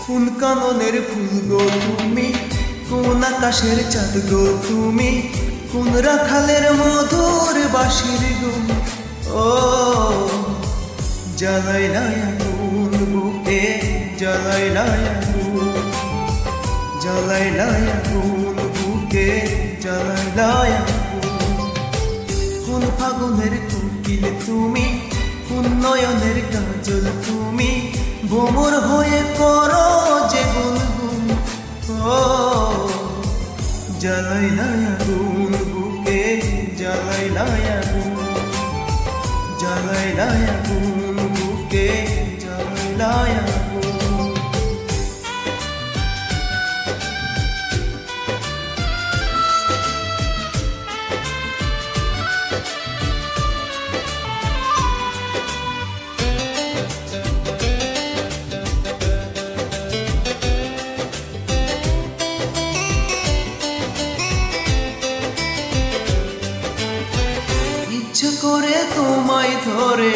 কোন কাননের ফুল গো তুমি, কোন আকাশের চাঁদ গো তুমি, কোন রাখালের মধুর বাঁশির গুণ। ও জ্বালাইলা আগুন বুকে, জ্বালাইলা আগুন, জ্বালাইলা আগুন বুকে, জ্বালাইলা আগুন। কোন ফাগুনের কোকিল তুমি, কোন নয়নের কাজল তুমি, ভ্রমর হয়ে করো যে গুনগুন। ও জ্বালাইলা আগুন বুকে, জ্বালাইলা আগুন, জ্বালাইলা আগুন বুকে, জ্বালাইলা আগুন। ইচ্ছে করে তোমায় ধরে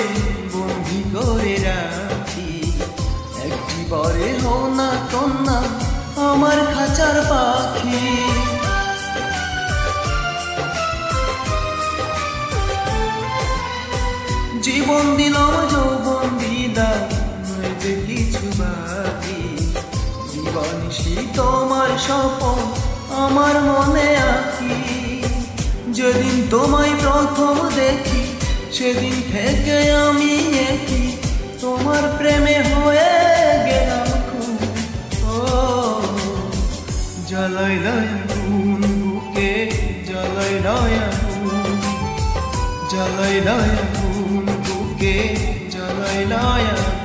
বন্দি করে রাখি, একটিবারে হও না কন্যা আমার খাঁচার পাখি। জীবন দিলাম যৌবন দিলাম, নয় যে কিছু বাকি। জীবনশী তোমার স্বপ্ন আমার মনে আঁকি। যেদিন তোমায় প্রথম দেখি সেদিন থেকে আমি একই, তোমার প্রেমে হয়ে গেলাম খুব। ও জ্বালাইলা আগুন বুকে, জ্বালাইলা আগুন, জ্বালাইলা আগুন বুকে, জ্বালাইলা আগুন।